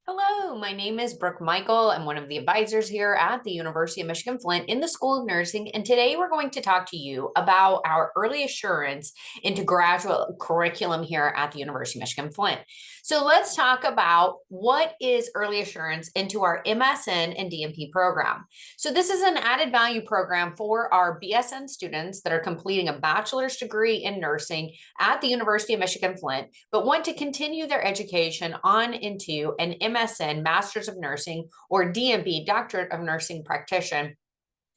Hello, my name is Brooke Michael. I'm one of the advisors here at the University of Michigan-Flint in the School of Nursing. And today we're going to talk to you about our early assurance into graduate curriculum here at the University of Michigan-Flint. So let's talk about what is early assurance into our MSN and DNP program. So this is an added value program for our BSN students that are completing a bachelor's degree in nursing at the University of Michigan-Flint, but want to continue their education on into an MSN, Master's of Nursing, or DNP, Doctorate of Nursing Practitioner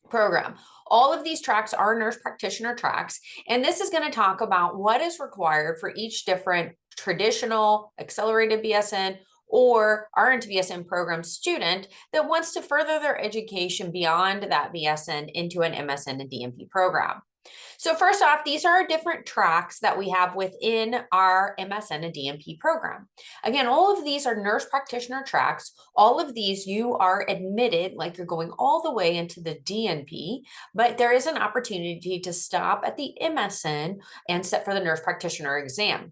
program. All of these tracks are nurse practitioner tracks, and this is going to talk about what is required for each different traditional, accelerated BSN, or RN to BSN program student that wants to further their education beyond that BSN into an MSN and DNP program. So first off, these are different tracks that we have within our MSN and DNP program. Again, all of these are nurse practitioner tracks. All of these you are admitted, like you're going all the way into the DNP, but there is an opportunity to stop at the MSN and sit for the nurse practitioner exam.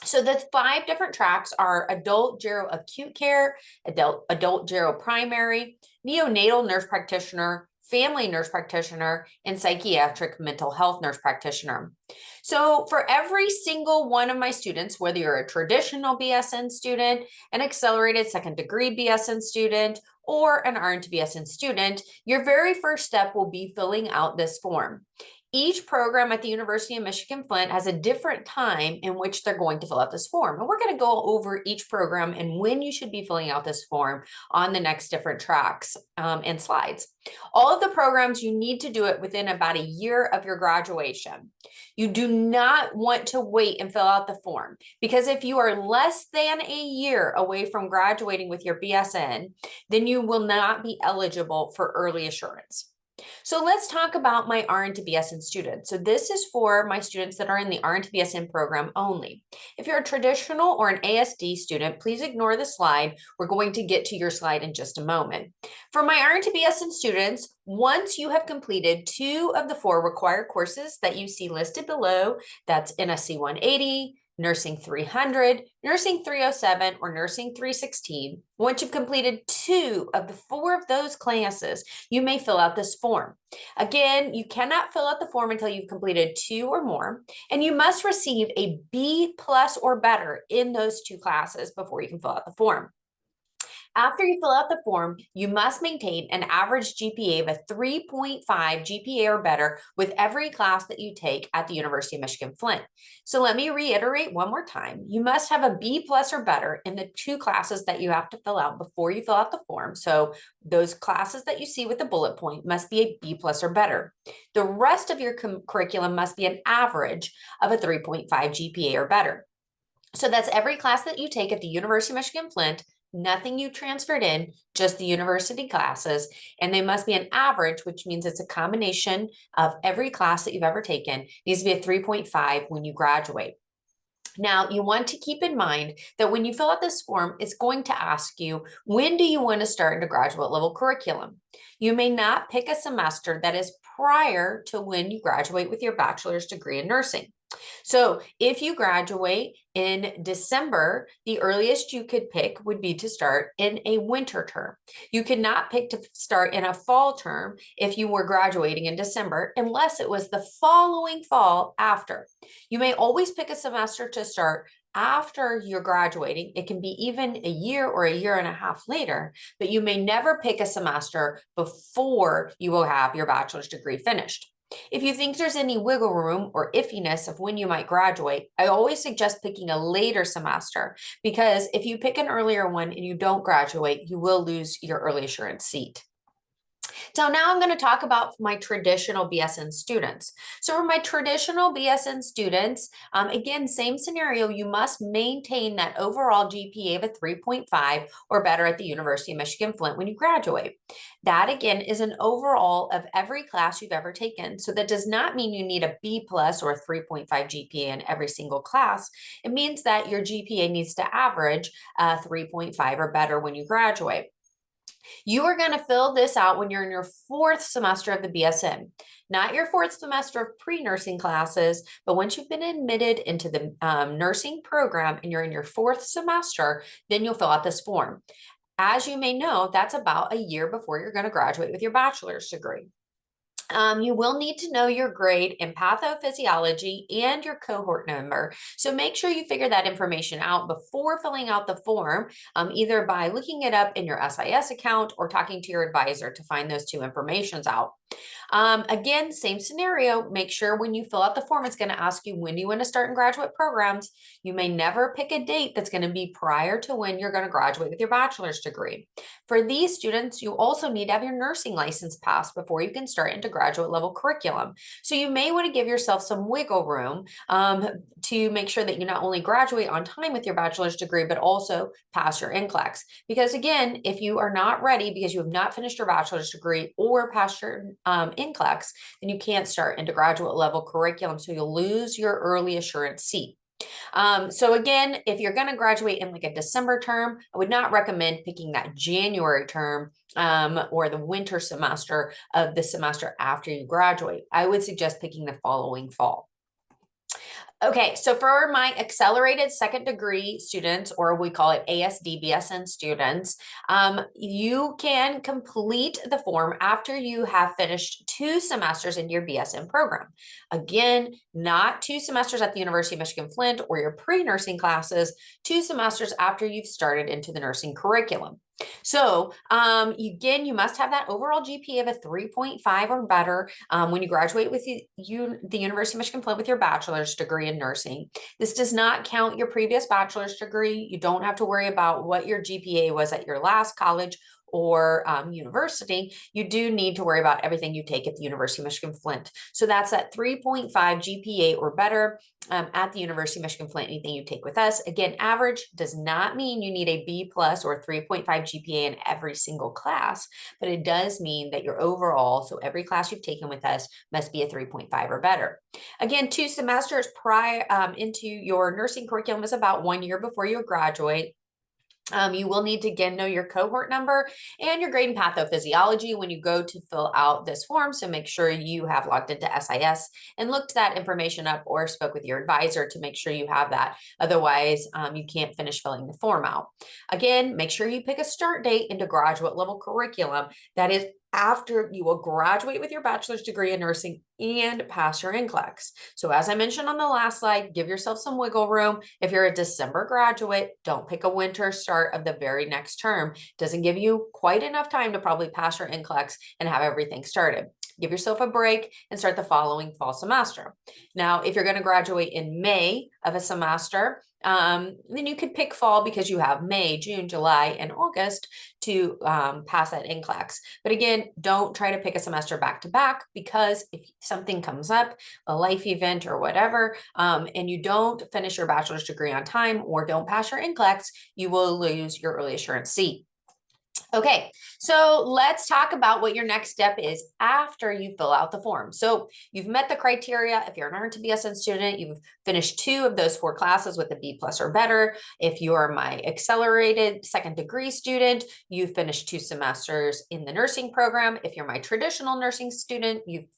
So the 5 different tracks are adult gero acute care, adult gero primary, neonatal nurse practitioner, family nurse practitioner, and psychiatric mental health nurse practitioner. So for every single one of my students, whether you're a traditional BSN student, an accelerated second degree BSN student, or an RN to BSN student, your very first step will be filling out this form. Each program at the University of Michigan-Flint has a different time in which they're going to fill out this form. And we're going to go over each program and when you should be filling out this form on the next different tracks and slides. All of the programs, you need to do it within about a year of your graduation. You do not want to wait and fill out the form, because if you are less than a year away from graduating with your BSN, then you will not be eligible for early assurance. So let's talk about my RN to BSN students. So this is for my students that are in the RN to BSN program only. If you're a traditional or an ASD student, please ignore the slide. We're going to get to your slide in just a moment. For my RN to BSN students, once you have completed 2 of the 4 required courses that you see listed below, that's NSC 180, Nursing 300, Nursing 307, or Nursing 316. Once you've completed 2 of the 4 of those classes, you may fill out this form. Again, you cannot fill out the form until you've completed 2 or more, and you must receive a B+ or better in those 2 classes before you can fill out the form. After you fill out the form, you must maintain an average GPA of a 3.5 GPA or better with every class that you take at the University of Michigan-Flint. So let me reiterate one more time. You must have a B+ or better in the 2 classes that you have to fill out before you fill out the form. So those classes that you see with the bullet point must be a B+ or better. The rest of your curriculum must be an average of a 3.5 GPA or better. So that's every class that you take at the University of Michigan-Flint, nothing you transferred in, just the university classes, and they must be an average, which means it's a combination of every class that you've ever taken. It needs to be a 3.5 when you graduate. Now, you want to keep in mind that when you fill out this form, it's going to ask you, when do you want to start into graduate level curriculum? You may not pick a semester that is prior to when you graduate with your bachelor's degree in nursing. So if you graduate in December, the earliest you could pick would be to start in a winter term. You could not pick to start in a fall term if you were graduating in December, unless it was the following fall after. You may always pick a semester to start after you're graduating. It can be even a year or a year and a half later, but you may never pick a semester before you will have your bachelor's degree finished. If you think there's any wiggle room or iffiness of when you might graduate, I always suggest picking a later semester, because if you pick an earlier one and you don't graduate, you will lose your early assurance seat. So now I'm going to talk about my traditional BSN students. So for my traditional BSN students, again, same scenario, you must maintain that overall GPA of a 3.5 or better at the University of Michigan-Flint when you graduate. That again is an overall of every class you've ever taken. So that does not mean you need a B+ or a 3.5 GPA in every single class. It means that your GPA needs to average 3.5 or better when you graduate. You are going to fill this out when you're in your fourth semester of the BSN, not your fourth semester of pre-nursing classes, but once you've been admitted into the nursing program and you're in your fourth semester, then you'll fill out this form. As you may know, that's about a year before you're going to graduate with your bachelor's degree. You will need to know your grade in pathophysiology and your cohort number. So make sure you figure that information out before filling out the form, either by looking it up in your SIS account or talking to your advisor to find those two informations out. Again, same scenario, make sure when you fill out the form, it's going to ask you when you want to start in graduate programs. You may never pick a date that's going to be prior to when you're going to graduate with your bachelor's degree. For these students, you also need to have your nursing license passed before you can start into graduate level curriculum. So you may want to give yourself some wiggle room to make sure that you not only graduate on time with your bachelor's degree, but also pass your NCLEX. Because again, if you are not ready because you have not finished your bachelor's degree or passed your NCLEX, then you can't start into graduate level curriculum. So you'll lose your early assurance seat. So again, if you're going to graduate in like a December term, I would not recommend picking that January term or the winter semester of the semester after you graduate. I would suggest picking the following fall. Okay, so for my accelerated second degree students, or we call it ASD BSN students, you can complete the form after you have finished 2 semesters in your BSN program. Again, not 2 semesters at the University of Michigan-Flint or your pre-nursing classes, 2 semesters after you've started into the nursing curriculum. So again, you must have that overall GPA of a 3.5 or better when you graduate with the University of Michigan-Flint with your bachelor's degree in nursing. This does not count your previous bachelor's degree. You don't have to worry about what your GPA was at your last college or university. You do need to worry about everything you take at the University of Michigan-Flint. So that's that 3.5 GPA or better at the University of Michigan-Flint, anything you take with us. Again, average does not mean you need a B+ or 3.5 GPA in every single class, but it does mean that your overall, so every class you've taken with us must be a 3.5 or better. Again, 2 semesters prior into your nursing curriculum is about 1 year before you graduate. You will need to again know your cohort number and your grade in pathophysiology when you go to fill out this form. So make sure you have logged into SIS and looked that information up or spoke with your advisor to make sure you have that. Otherwise, you can't finish filling the form out. Again, make sure you pick a start date into graduate level curriculum. That is after you will graduate with your bachelor's degree in nursing and pass your NCLEX. So as I mentioned on the last slide, give yourself some wiggle room. If you're a December graduate, don't pick a winter start of the very next term. Doesn't give you quite enough time to probably pass your NCLEX and have everything started. Give yourself a break and start the following fall semester. Now, if you're going to graduate in May of a semester, then you could pick fall because you have May, June, July, and August to pass that NCLEX. But again, don't try to pick a semester back to back, because if something comes up, a life event or whatever, and you don't finish your bachelor's degree on time or don't pass your NCLEX, you will lose your early assurance seat. Okay, so let's talk about what your next step is after you fill out the form. So you've met the criteria. If you're an RN to BSN student, you've finished 2 of those 4 classes with a B+ or better. If you're my accelerated second degree student, you've finished 2 semesters in the nursing program. If you're my traditional nursing student, you've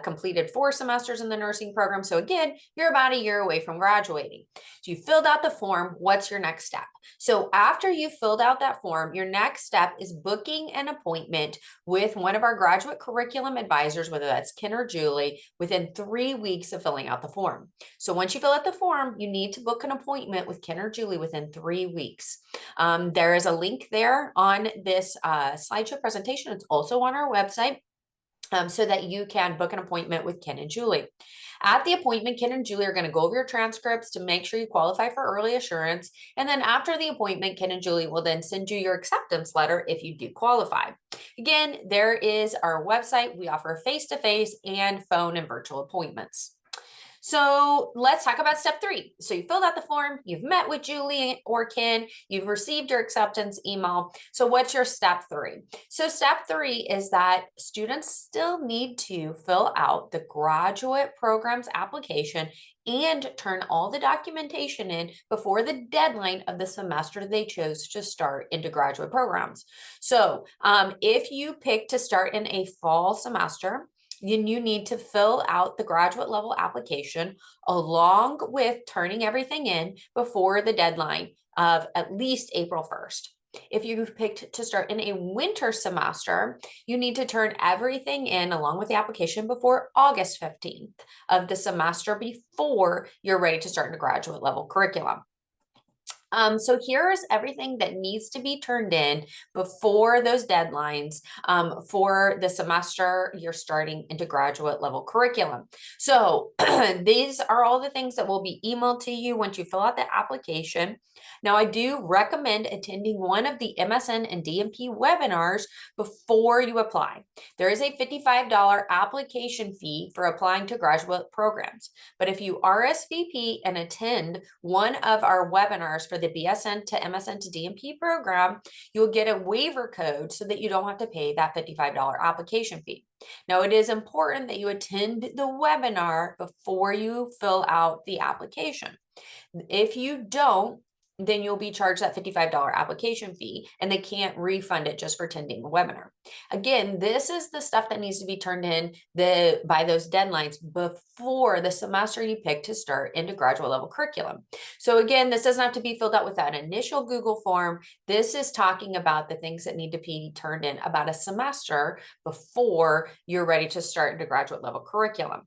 completed 4 semesters in the nursing program. So again, you're about a year away from graduating. So you filled out the form. What's your next step? So after you filled out that form, your next step is booking an appointment with one of our graduate curriculum advisors, whether that's Ken or Julie, within 3 weeks of filling out the form. So once you fill out the form, you need to book an appointment with Ken or Julie within 3 weeks. There is a link there on this slideshow presentation. It's also on our website. So that you can book an appointment with Ken and Julie. At the appointment, Ken and Julie are going to go over your transcripts to make sure you qualify for early assurance. And then after the appointment, Ken and Julie will then send you your acceptance letter if you do qualify. Again, there is our website. We offer face-to-face and phone and virtual appointments. So let's talk about step 3. So you filled out the form, you've met with Julie or Ken, you've received your acceptance email. So what's your step 3? So step 3 is that students still need to fill out the graduate program's application and turn all the documentation in before the deadline of the semester they chose to start into graduate programs. So if you pick to start in a fall semester, then you need to fill out the graduate level application along with turning everything in before the deadline of at least April 1st. If you've picked to start in a winter semester, you need to turn everything in along with the application before August 15th of the semester before you're ready to start into graduate level curriculum. So here's everything that needs to be turned in before those deadlines for the semester you're starting into graduate level curriculum. So these are all the things that will be emailed to you once you fill out the application. Now, I do recommend attending one of the MSN and DNP webinars before you apply. There is a $55 application fee for applying to graduate programs. But if you RSVP and attend one of our webinars for the BSN to MSN to DNP program, you'll get a waiver code so that you don't have to pay that $55 application fee. Now, it is important that you attend the webinar before you fill out the application. If you don't, then you'll be charged that $55 application fee and they can't refund it just for attending the webinar. Again, this is the stuff that needs to be turned in by those deadlines before the semester you pick to start into graduate level curriculum. So again, this doesn't have to be filled out with that initial Google form. This is talking about the things that need to be turned in about a semester before you're ready to start into graduate level curriculum.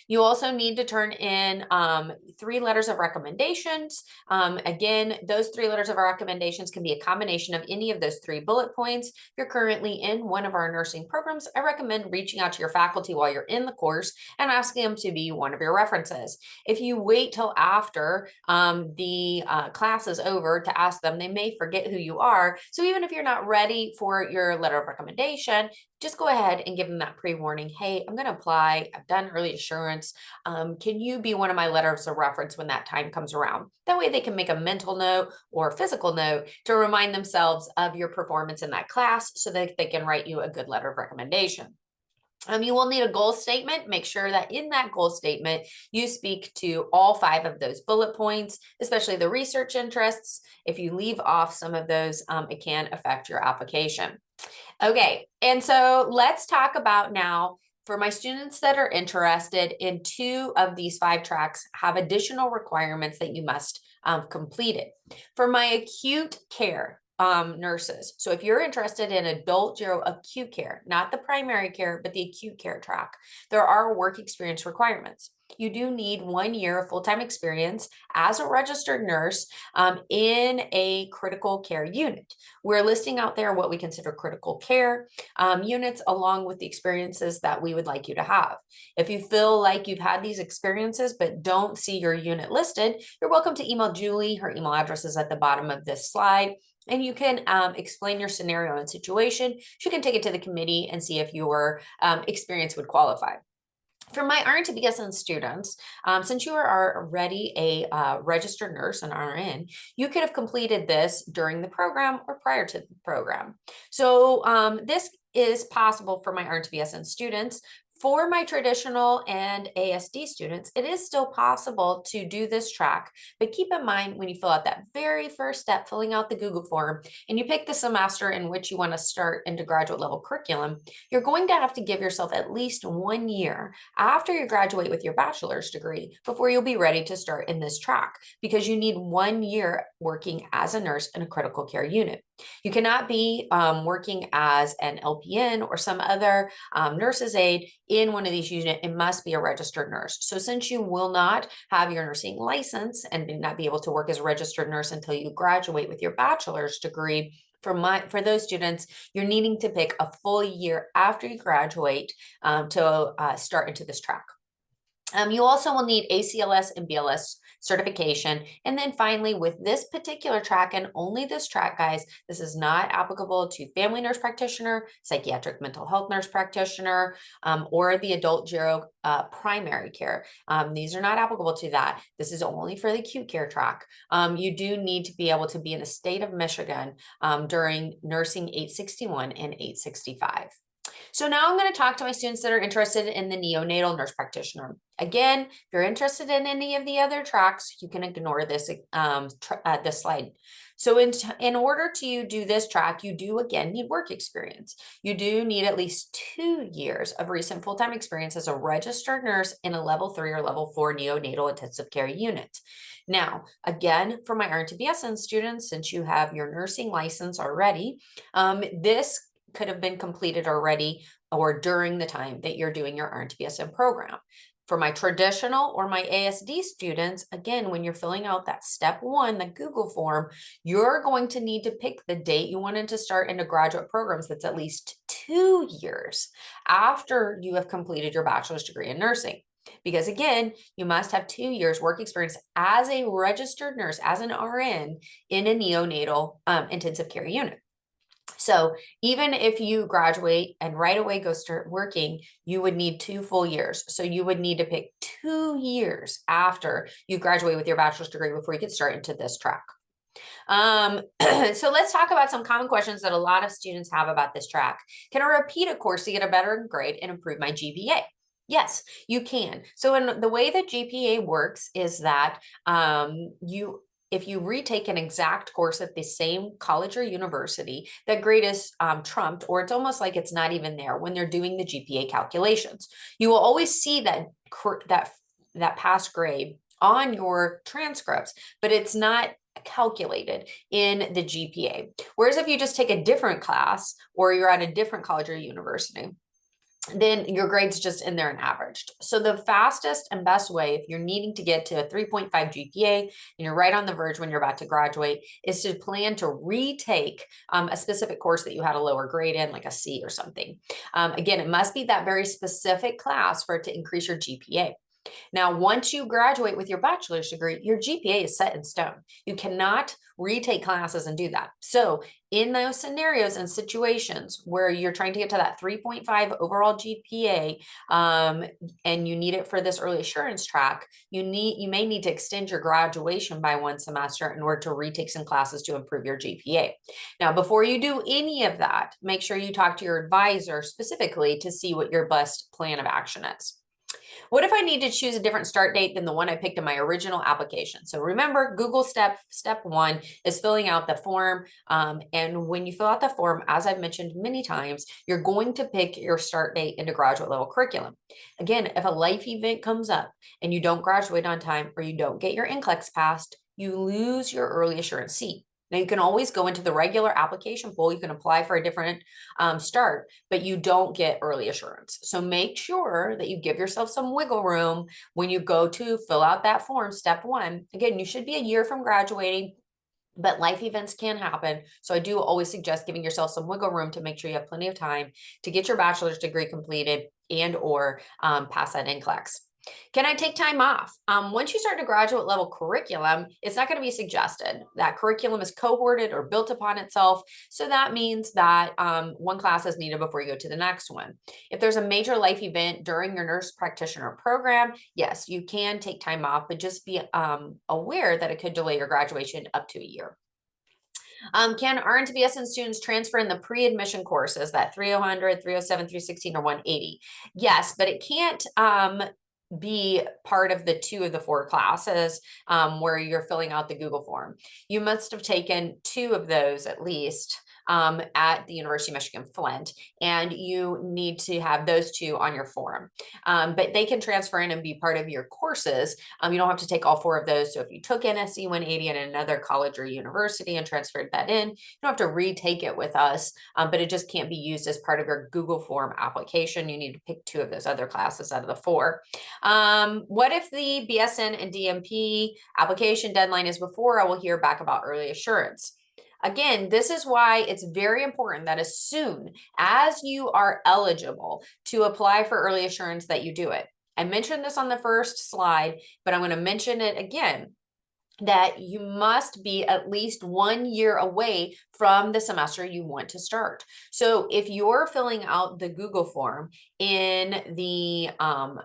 You also need to turn in 3 letters of recommendations. Again, those 3 letters of recommendations can be a combination of any of those 3 bullet points. If you're currently in one of our nursing programs, I recommend reaching out to your faculty while you're in the course and asking them to be one of your references. If you wait till after the class is over to ask them, they may forget who you are. So even if you're not ready for your letter of recommendation, just go ahead and give them that pre-warning. Hey, I'm going to apply. I've done early assurance. Can you be one of my letters of reference when that time comes around? That way they can make a mental note or physical note to remind themselves of your performance in that class so that they can write you a good letter of recommendation. You will need a goal statement. Make sure that in that goal statement, you speak to all 5 of those bullet points, especially the research interests. If you leave off some of those, it can affect your application. Okay, and so let's talk about now for my students that are interested in 2 of these 5 tracks have additional requirements that you must complete it. For my acute care nurses, so if you're interested in adult gero acute care, not the primary care, but the acute care track, there are work experience requirements. You do need 1 year of full-time experience as a registered nurse in a critical care unit. We're listing out there what we consider critical care units along with the experiences that we would like you to have. If you feel like you've had these experiences but don't see your unit listed, you're welcome to email Julie. Her email address is at the bottom of this slide. And you can explain your scenario and situation. She can take it to the committee and see if your experience would qualify. For my RN to BSN students, since you are already a registered nurse, an RN, you could have completed this during the program or prior to the program. So this is possible for my RN to BSN students. For my traditional and ASD students, it is still possible to do this track, but keep in mind when you fill out that very first step, filling out the Google form, and you pick the semester in which you want to start into graduate level curriculum, you're going to have to give yourself at least 1 year after you graduate with your bachelor's degree before you'll be ready to start in this track, because you need 1 year working as a nurse in a critical care unit. You cannot be working as an LPN or some other nurse's aide in one of these units. It must be a registered nurse. So since you will not have your nursing license and not be able to work as a registered nurse until you graduate with your bachelor's degree, for those students, you're needing to pick a full year after you graduate to start into this track. You also will need ACLS and BLS certification. And then finally, with this particular track and only this track, guys, this is not applicable to family nurse practitioner, psychiatric mental health nurse practitioner, or the adult gero primary care. These are not applicable to that. This is only for the acute care track. You do need to be able to be in the state of Michigan during nursing 861 and 865. So now I'm going to talk to my students that are interested in the neonatal nurse practitioner. Again, if you're interested in any of the other tracks, you can ignore this this slide. So in order to do this track, you do again need work experience. You do need at least 2 years of recent full-time experience as a registered nurse in a level 3 or level 4 neonatal intensive care unit. Now, again, for my RN to BSN students, since you have your nursing license already, this could have been completed already or during the time that you're doing your RN to BSN program. For my traditional or my ASD students, again, when you're filling out that step 1, the Google form, you're going to need to pick the date you wanted to start into graduate programs that's at least 2 years after you have completed your bachelor's degree in nursing. Because again, you must have 2 years work experience as a registered nurse, as an RN in a neonatal intensive care unit. So even if you graduate and right away go start working, you would need 2 full years. So you would need to pick 2 years after you graduate with your bachelor's degree before you can start into this track. So let's talk about some common questions that a lot of students have about this track. Can I repeat a course to get a better grade and improve my GPA? Yes, you can. So in the way that GPA works is that if you retake an exact course at the same college or university, that grade is trumped, or it's almost like it's not even there when they're doing the GPA calculations. You will always see that pass grade on your transcripts, but it's not calculated in the GPA. Whereas if you just take a different class or you're at a different college or university, then your grade's just in there and averaged. So the fastest and best way, if you're needing to get to a 3.5 GPA and you're right on the verge when you're about to graduate, is to plan to retake a specific course that you had a lower grade in, like a C or something. Again, it must be that very specific class for it to increase your GPA. Now, once you graduate with your bachelor's degree, your GPA is set in stone. You cannot retake classes and do that. So in those scenarios and situations where you're trying to get to that 3.5 overall GPA, and you need it for this early assurance track, you may need to extend your graduation by 1 semester in order to retake some classes to improve your GPA. Now, before you do any of that, make sure you talk to your advisor specifically to see what your best plan of action is. What if I need to choose a different start date than the one I picked in my original application? So remember, Google step 1 is filling out the form. And when you fill out the form, as I've mentioned many times, you're going to pick your start date into graduate level curriculum. Again, if a life event comes up and you don't graduate on time or you don't get your NCLEX passed, you lose your early assurance seat. Now, you can always go into the regular application pool. You can apply for a different start, but you don't get early assurance. So make sure that you give yourself some wiggle room when you go to fill out that form, step 1. Again, you should be a year from graduating, but life events can happen. So I do always suggest giving yourself some wiggle room to make sure you have plenty of time to get your bachelor's degree completed and or pass that NCLEX. Can I take time off? Once you start a graduate level curriculum, it's not going to be suggested. That curriculum is cohorted or built upon itself. So that means that one class is needed before you go to the next one. If there's a major life event during your nurse practitioner program, yes, you can take time off, but just be aware that it could delay your graduation up to a year. Can RN to BSN students transfer in the pre-admission courses, that 300, 307, 316, or 180? Yes, but it can't be part of the 2 of the 4 classes where you're filling out the Google form. You must have taken 2 of those at least at the University of Michigan-Flint, and you need to have those 2 on your form. But they can transfer in and be part of your courses. You don't have to take all 4 of those. So if you took NSC 180 at another college or university and transferred that in, you don't have to retake it with us, but it just can't be used as part of your Google form application. You need to pick 2 of those other classes out of the 4. What if the BSN and DNP application deadline is before I will hear back about early assurance? Again, this is why it's very important that as soon as you are eligible to apply for early assurance that you do it. I mentioned this on the first slide, but I'm going to mention it again, that you must be at least 1 year away from the semester you want to start. So if you're filling out the Google form in the,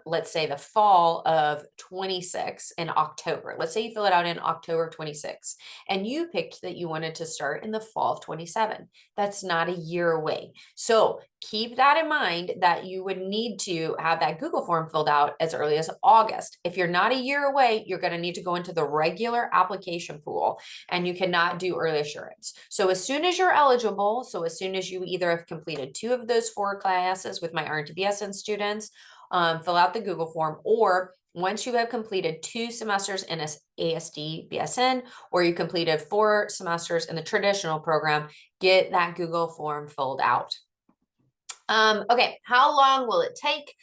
let's say the fall of 26 in October, let's say you fill it out in October 26, and you picked that you wanted to start in the fall of 27, that's not a year away. So keep that in mind, that you would need to have that Google form filled out as early as August. If you're not a year away, you're going to need to go into the regular application pool, and you cannot do early assurance. So as soon as you're eligible, so as soon as you either have completed 2 of those 4 classes with my RN-to-BSN students, fill out the Google form, or once you have completed 2 semesters in ASD BSN, or you completed 4 semesters in the traditional program, get that Google form filled out. Okay, how long will it take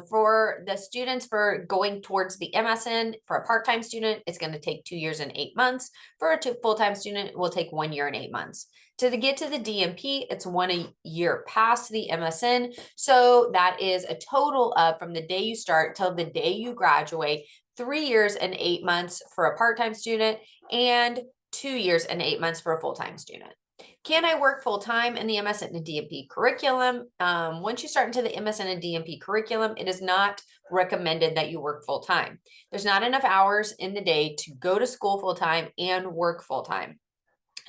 for the students for going towards the MSN? For a part-time student, it's going to take 2 years and 8 months. For a full-time student, it will take 1 year and 8 months. To get to the DNP, it's 1 year past the MSN. So that is a total of, from the day you start till the day you graduate, 3 years and 8 months for a part-time student and 2 years and 8 months for a full-time student. Can I work full-time in the MSN and DNP curriculum? Once you start into the MSN and DNP curriculum, it is not recommended that you work full-time. There's not enough hours in the day to go to school full-time and work full-time.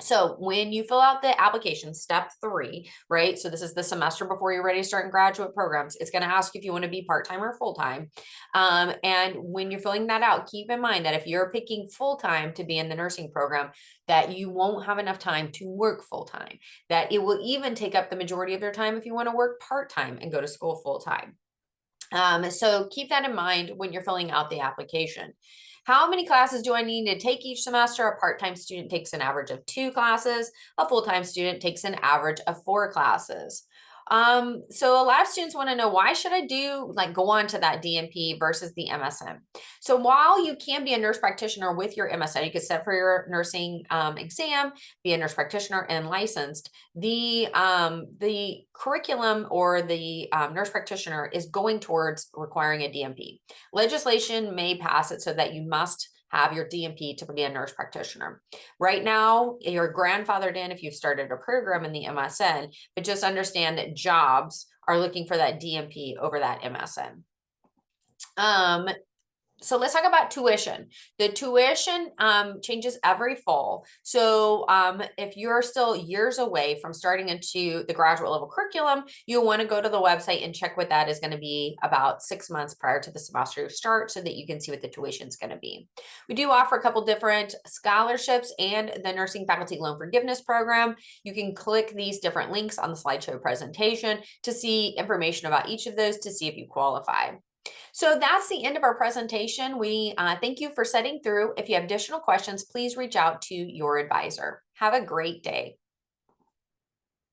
So when you fill out the application, step 3, right? So this is the semester before you're ready to start in graduate programs. It's going to ask if you want to be part-time or full-time. And when you're filling that out, keep in mind that if you're picking full-time to be in the nursing program, that you won't have enough time to work full-time, that it will even take up the majority of your time if you want to work part-time and go to school full-time. So keep that in mind when you're filling out the application. How many classes do I need to take each semester? A part-time student takes an average of 2 classes. A full-time student takes an average of 4 classes. So a lot of students want to know, why should I go on to that DNP versus the MSN? So while you can be a nurse practitioner with your MSN, you could sit for your nursing exam, be a nurse practitioner and licensed. The curriculum, or the nurse practitioner, is going towards requiring a DNP. Legislation may pass it so that you must have your DNP to be a nurse practitioner. Right now, you're grandfathered in if you've started a program in the MSN, but just understand that jobs are looking for that DNP over that MSN. So let's talk about tuition. The tuition changes every fall. So if you're still years away from starting into the graduate level curriculum, you'll want to go to the website and check what that is going to be about 6 months prior to the semester start, so that you can see what the tuition is going to be. We do offer a couple different scholarships and the Nursing Faculty Loan Forgiveness Program. You can click these different links on the slideshow presentation to see information about each of those, to see if you qualify. So that's the end of our presentation. We thank you for sitting through. If you have additional questions, please reach out to your advisor. Have a great day.